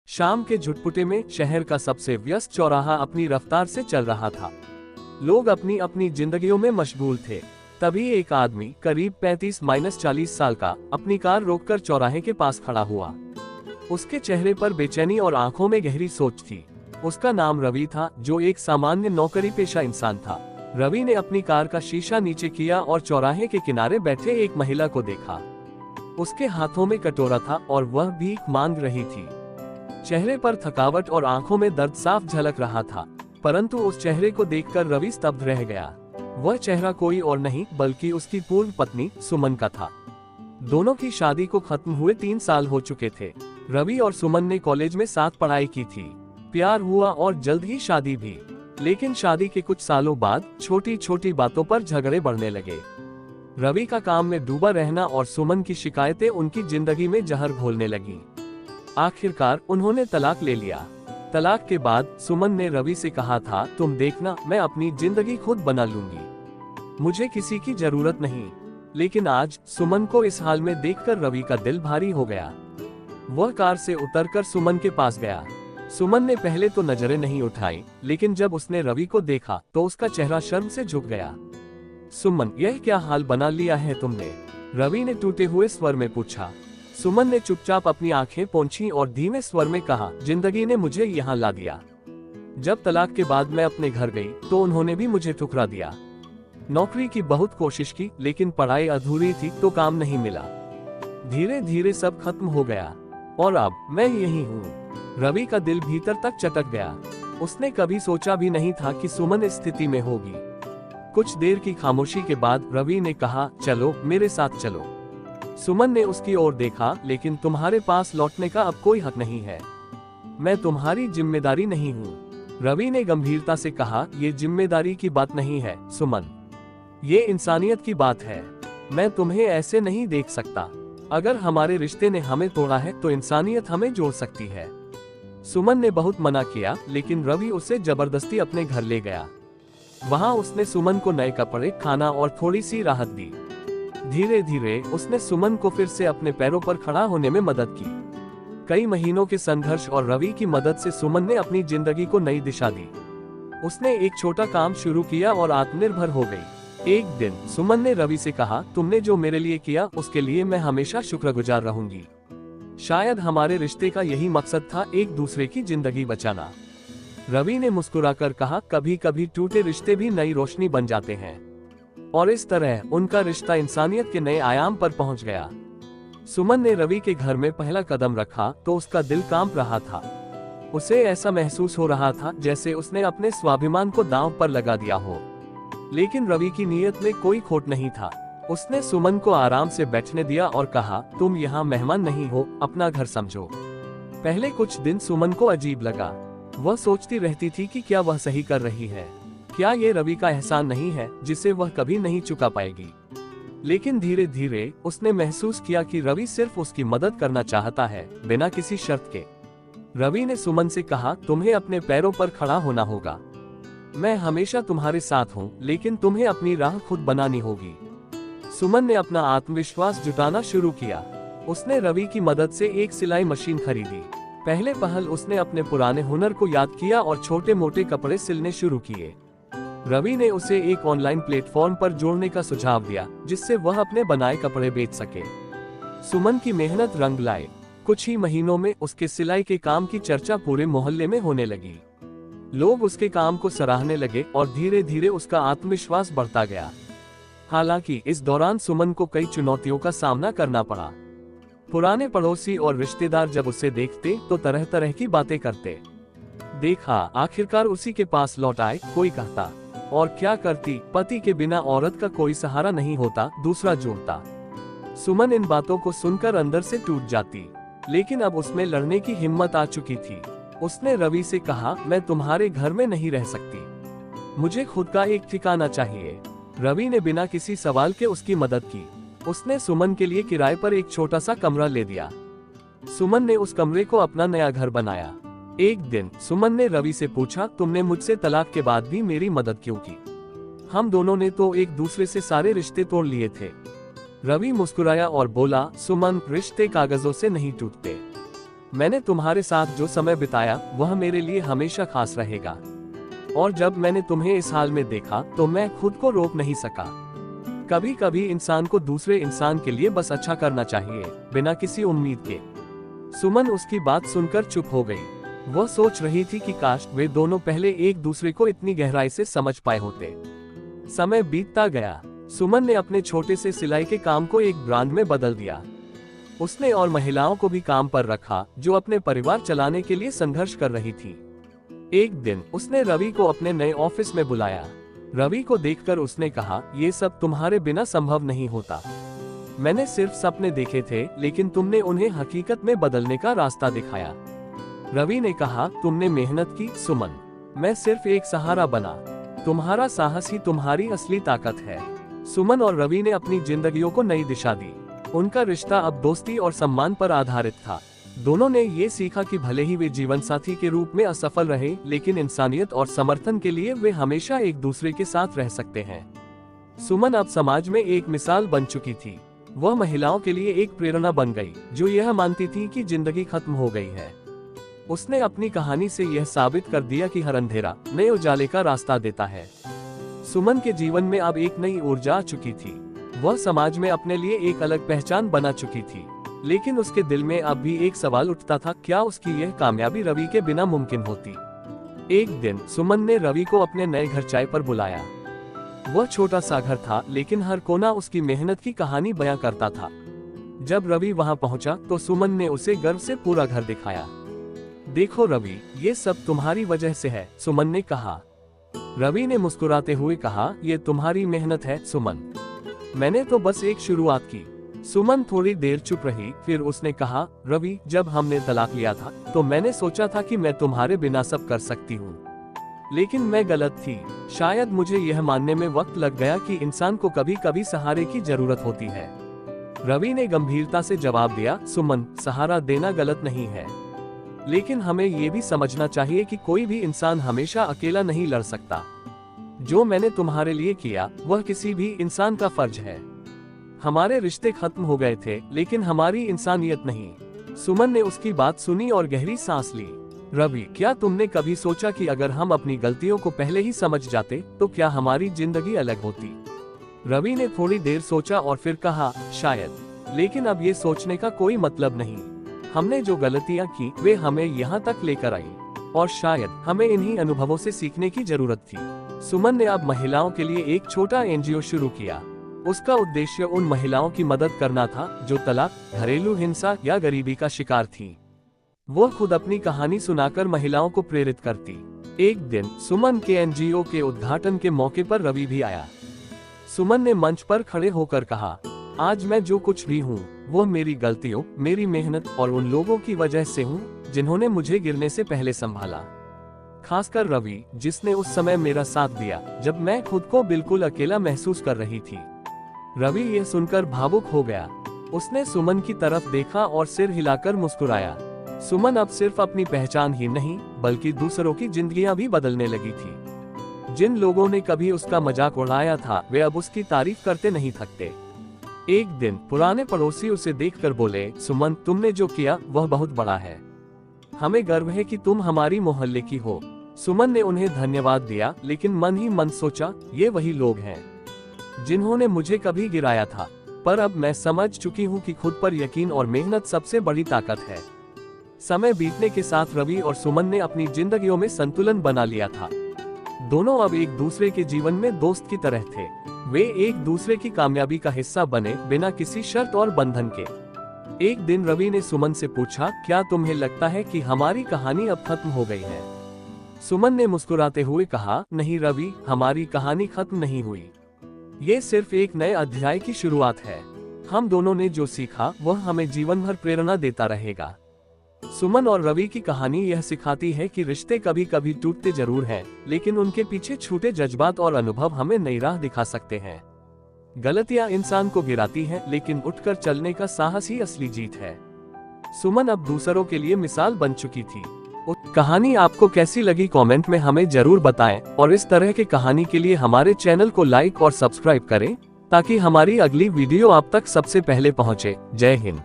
शाम के झुटपुटे में शहर का सबसे व्यस्त चौराहा अपनी रफ्तार से चल रहा था। लोग अपनी अपनी जिंदगियों में मशगूल थे। तभी एक आदमी करीब 35-40 साल का अपनी कार रोककर चौराहे के पास खड़ा हुआ। उसके चेहरे पर बेचैनी और आंखों में गहरी सोच थी। उसका नाम रवि था, जो एक सामान्य नौकरी पेशा इंसान था। रवि ने अपनी कार का शीशा नीचे किया और चौराहे के किनारे बैठे एक महिला को देखा। उसके हाथों में कटोरा था और वह भीख मांग रही थी। चेहरे पर थकावट और आंखों में दर्द साफ झलक रहा था, परंतु उस चेहरे को देखकर रवि स्तब्ध रह गया। वह चेहरा कोई और नहीं बल्कि उसकी पूर्व पत्नी सुमन का था। दोनों की शादी को खत्म हुए 3 साल हो चुके थे। रवि और सुमन ने कॉलेज में साथ पढ़ाई की थी। प्यार हुआ और जल्द ही शादी भी। लेकिन शादी के कुछ सालों बाद छोटी छोटी बातों पर झगड़े बढ़ने लगे। रवि का काम में डूबा रहना और सुमन की शिकायतें उनकी जिंदगी में जहर घोलने लगी। आखिरकार उन्होंने तलाक ले लिया। तलाक के बाद सुमन ने रवि से कहा था, तुम देखना, मैं अपनी जिंदगी खुद बना लूंगी, मुझे किसी की जरूरत नहीं। लेकिन आज सुमन को इस हाल में देखकर रवि का दिल भारी हो गया। वह कार से उतरकर सुमन के पास गया। सुमन ने पहले तो नजरें नहीं उठाई, लेकिन जब उसने रवि को देखा तो उसका चेहरा शर्म से झुक गया। सुमन, यह क्या हाल बना लिया है तुमने? रवि ने टूटे हुए स्वर में पूछा। सुमन ने चुपचाप अपनी आंखें पोंछी और धीमे स्वर में कहा, जिंदगी ने मुझे यहाँ ला दिया। जब तलाक के बाद मैं अपने घर गई तो उन्होंने भी मुझे ठुकरा दिया। नौकरी की बहुत कोशिश की, लेकिन पढ़ाई अधूरी थी तो काम नहीं मिला। धीरे धीरे सब खत्म हो गया और अब मैं यही हूँ। रवि का दिल भीतर तक चटक गया। उसने कभी सोचा भी नहीं था कि सुमन इस स्थिति में होगी। कुछ देर की खामोशी के बाद रवि ने कहा, चलो मेरे साथ चलो। सुमन ने उसकी ओर देखा, लेकिन तुम्हारे पास लौटने का अब कोई हक नहीं है। मैं तुम्हारी जिम्मेदारी नहीं हूँ। रवि ने गंभीरता से कहा, ये जिम्मेदारी की बात नहीं है सुमन, ये इंसानियत की बात है। मैं तुम्हें ऐसे नहीं देख सकता। अगर हमारे रिश्ते ने हमें तोड़ा है तो इंसानियत हमें जोड़ सकती है। सुमन ने बहुत मना किया, लेकिन रवि उसे जबरदस्ती अपने घर ले गया। वहाँ उसने सुमन को नए कपड़े, खाना और थोड़ी सी राहत दी। धीरे धीरे उसने सुमन को फिर से अपने पैरों पर खड़ा होने में मदद की। कई महीनों के संघर्ष और रवि की मदद से सुमन ने अपनी जिंदगी को नई दिशा दी। उसने एक छोटा काम शुरू किया और आत्मनिर्भर हो गई। एक दिन सुमन ने रवि से कहा, तुमने जो मेरे लिए किया उसके लिए मैं हमेशा शुक्रगुजार रहूंगी। शायद हमारे रिश्ते का यही मकसद था, एक दूसरे की जिंदगी बचाना। रवि ने मुस्कुराकर कहा, कभी कभी टूटे रिश्ते भी नई रोशनी बन जाते हैं। और इस तरह उनका रिश्ता इंसानियत के नए आयाम पर पहुंच गया। सुमन ने रवि के घर में पहला कदम रखा तो उसका दिल कांप रहा था। उसे ऐसा महसूस हो रहा था जैसे उसने अपने स्वाभिमान को दांव पर लगा दिया हो। लेकिन रवि की नीयत में कोई खोट नहीं था। उसने सुमन को आराम से बैठने दिया और कहा, तुम यहाँ मेहमान नहीं हो, अपना घर समझो। पहले कुछ दिन सुमन को अजीब लगा। वह सोचती रहती थी कि क्या वह सही कर रही है, क्या ये रवि का एहसान नहीं है जिसे वह कभी नहीं चुका पाएगी। लेकिन धीरे धीरे उसने महसूस किया कि रवि सिर्फ उसकी मदद करना चाहता है, बिना किसी शर्त के। रवि ने सुमन से कहा, तुम्हें अपने पैरों पर खड़ा होना होगा। मैं हमेशा तुम्हारे साथ हूँ, लेकिन तुम्हें अपनी राह खुद बनानी होगी। सुमन ने अपना आत्मविश्वास जुटाना शुरू किया। उसने रवि की मदद से एक सिलाई मशीन खरीदी। पहले पहल उसने अपने पुराने हुनर को याद किया और छोटे मोटे कपड़े सिलने शुरू किए। रवि ने उसे एक ऑनलाइन प्लेटफॉर्म पर जोड़ने का सुझाव दिया, जिससे वह अपने बनाए कपड़े बेच सके। सुमन की मेहनत रंग लाए। कुछ ही महीनों में उसके सिलाई के काम की चर्चा पूरे मोहल्ले में होने लगी। लोग उसके काम को सराहने लगे और धीरे धीरे उसका आत्मविश्वास बढ़ता गया। हालांकि इस दौरान सुमन को कई चुनौतियों का सामना करना पड़ा। पुराने पड़ोसी और रिश्तेदार जब उसे देखते तो तरह तरह की बातें करते। देखा, आखिरकार उसी के पास लौट आए, कोई कहता। और क्या करती, पति के बिना औरत का कोई सहारा नहीं होता, दूसरा जोड़ता। सुमन इन बातों को सुनकर अंदर से टूट जाती, लेकिन अब उसमें लड़ने की हिम्मत आ चुकी थी। उसने रवि से कहा, मैं तुम्हारे घर में नहीं रह सकती, मुझे खुद का एक ठिकाना चाहिए। रवि ने बिना किसी सवाल के उसकी मदद की। उसने सुमन के लिए किराए पर एक छोटा सा कमरा ले दिया। सुमन ने उस कमरे को अपना नया घर बनाया। एक दिन सुमन ने रवि से पूछा, तुमने मुझसे तलाक के बाद भी मेरी मदद क्यों की? हम दोनों ने तो एक दूसरे से सारे रिश्ते तोड़ लिए थे। रवि मुस्कुराया और बोला, सुमन, रिश्ते कागजों से नहीं टूटते, मैंने तुम्हारे साथ जो समय बिताया वह मेरे लिए हमेशा खास रहेगा। और जब मैंने तुम्हें इस हाल में देखा तो मैं खुद को रोक नहीं सका। कभी कभी इंसान को दूसरे इंसान के लिए बस अच्छा करना चाहिए, बिना किसी उम्मीद के। सुमन उसकी बात सुनकर चुप हो गई। वह सोच रही थी कि काश वे दोनों पहले एक दूसरे को इतनी गहराई से समझ पाए होते। समय बीतता गया। सुमन ने अपने छोटे से सिलाई के काम को एक ब्रांड में बदल दिया। उसने और महिलाओं को भी काम पर रखा जो अपने परिवार चलाने के लिए संघर्ष कर रही थी। एक दिन उसने रवि को अपने नए ऑफिस में बुलाया। रवि को देखकर उसने कहा, ये सब तुम्हारे बिना संभव नहीं होता। मैंने सिर्फ सपने देखे थे, लेकिन तुमने उन्हें हकीकत में बदलने का रास्ता दिखाया। रवि ने कहा, तुमने मेहनत की सुमन, मैं सिर्फ एक सहारा बना। तुम्हारा साहस ही तुम्हारी असली ताकत है। सुमन और रवि ने अपनी जिंदगियों को नई दिशा दी। उनका रिश्ता अब दोस्ती और सम्मान पर आधारित था। दोनों ने ये सीखा कि भले ही वे जीवन साथी के रूप में असफल रहे, लेकिन इंसानियत और समर्थन के लिए वे हमेशा एक दूसरे के साथ रह सकते हैं। सुमन अब समाज में एक मिसाल बन चुकी थी। वह महिलाओं के लिए एक प्रेरणा बन गई, जो यह मानती थी कि जिंदगी खत्म हो गई है। उसने अपनी कहानी से यह साबित कर दिया कि हर अंधेरा नए उजाले का रास्ता देता है। सुमन के जीवन में अब एक नई ऊर्जा आ चुकी थी। वह समाज में अपने लिए एक अलग पहचान बना चुकी थी। लेकिन उसके दिल में अब भी एक सवाल उठता था, क्या उसकी यह कामयाबी रवि के बिना मुमकिन होती? एक दिन सुमन ने रवि को अपने नए घर चाय पर बुलाया। वह छोटा सा घर था, लेकिन हर कोना उसकी मेहनत की कहानी बयां करता था। जब रवि वहां पहुंचा तो सुमन ने उसे गर्व से पूरा घर दिखाया। देखो रवि, ये सब तुम्हारी वजह से है, सुमन ने कहा। रवि ने मुस्कुराते हुए कहा, ये तुम्हारी मेहनत है सुमन, मैंने तो बस एक शुरुआत की। सुमन थोड़ी देर चुप रही, फिर उसने कहा, रवि, जब हमने तलाक लिया था तो मैंने सोचा था कि मैं तुम्हारे बिना सब कर सकती हूँ, लेकिन मैं गलत थी। शायद मुझे यह मानने में वक्त लग गया कि इंसान को कभी कभी सहारे की जरूरत होती है। रवि ने गंभीरता से जवाब दिया, सुमन, सहारा देना गलत नहीं है, लेकिन हमें ये भी समझना चाहिए कि कोई भी इंसान हमेशा अकेला नहीं लड़ सकता। जो मैंने तुम्हारे लिए किया वह किसी भी इंसान का फर्ज है। हमारे रिश्ते खत्म हो गए थे, लेकिन हमारी इंसानियत नहीं। सुमन ने उसकी बात सुनी और गहरी सांस ली। रवि, क्या तुमने कभी सोचा कि अगर हम अपनी गलतियों को पहले ही समझ जाते तो क्या हमारी जिंदगी अलग होती? रवि ने थोड़ी देर सोचा और फिर कहा, शायद, लेकिन अब ये सोचने का कोई मतलब नहीं। हमने जो गलतियां की वे हमें यहाँ तक लेकर आई, और शायद हमें इन्हीं अनुभवों से सीखने की जरूरत थी। सुमन ने अब महिलाओं के लिए एक छोटा एनजीओ शुरू किया। उसका उद्देश्य उन महिलाओं की मदद करना था जो तलाक, घरेलू हिंसा या गरीबी का शिकार थीं। वो खुद अपनी कहानी सुनाकर महिलाओं को प्रेरित करती। एक दिन सुमन के एनजीओ के उद्घाटन के मौके पर रवि भी आया। सुमन ने मंच पर खड़े होकर कहा, आज मैं जो कुछ भी हूँ वो मेरी गलतियों, मेरी मेहनत और उन लोगों की वजह से हूँ जिन्होंने मुझे गिरने से पहले संभाला। खासकर रवि, जिसने उस समय मेरा साथ दिया जब मैं खुद को बिल्कुल अकेला महसूस कर रही थी। रवि यह सुनकर भावुक हो गया। उसने सुमन की तरफ देखा और सिर हिलाकर मुस्कुराया। सुमन अब सिर्फ अपनी पहचान ही नहीं बल्कि दूसरों की जिंदगियां भी बदलने लगी थी। जिन लोगों ने कभी उसका मजाक उड़ाया था वे अब उसकी तारीफ करते नहीं थकते। एक दिन पुराने पड़ोसी उसे देखकर बोले, सुमन, तुमने जो किया वह बहुत बड़ा है। हमें गर्व है कि तुम हमारी मोहल्ले की हो। सुमन ने उन्हें धन्यवाद दिया, लेकिन मन ही मन सोचा, ये वही लोग हैं जिन्होंने मुझे कभी गिराया था, पर अब मैं समझ चुकी हूँ कि खुद पर यकीन और मेहनत सबसे बड़ी ताकत है। समय बीतने के साथ रवि और सुमन ने अपनी जिंदगियों में संतुलन बना लिया था। दोनों अब एक दूसरे के जीवन में दोस्त की तरह थे। वे एक दूसरे की कामयाबी का हिस्सा बने, बिना किसी शर्त और बंधन के। एक दिन रवि ने सुमन से पूछा, क्या तुम्हें लगता है कि हमारी कहानी अब खत्म हो गई है? सुमन ने मुस्कुराते हुए कहा, नहीं रवि, हमारी कहानी खत्म नहीं हुई। ये सिर्फ एक नए अध्याय की शुरुआत है। हम दोनों ने जो सीखा वह हमें जीवन भर प्रेरणा देता रहेगा। सुमन और रवि की कहानी यह सिखाती है कि रिश्ते कभी कभी टूटते जरूर हैं, लेकिन उनके पीछे छूटे जज्बात और अनुभव हमें नई राह दिखा सकते हैं। गलतियां इंसान को गिराती हैं, लेकिन उठकर चलने का साहस ही असली जीत है। सुमन अब दूसरों के लिए मिसाल बन चुकी थी। कहानी आपको कैसी लगी कमेंट में हमें जरूर बताएं, और इस तरह की कहानी के लिए हमारे चैनल को लाइक और सब्सक्राइब करें ताकि हमारी अगली वीडियो आप तक सबसे पहले पहुंचे। जय हिंद।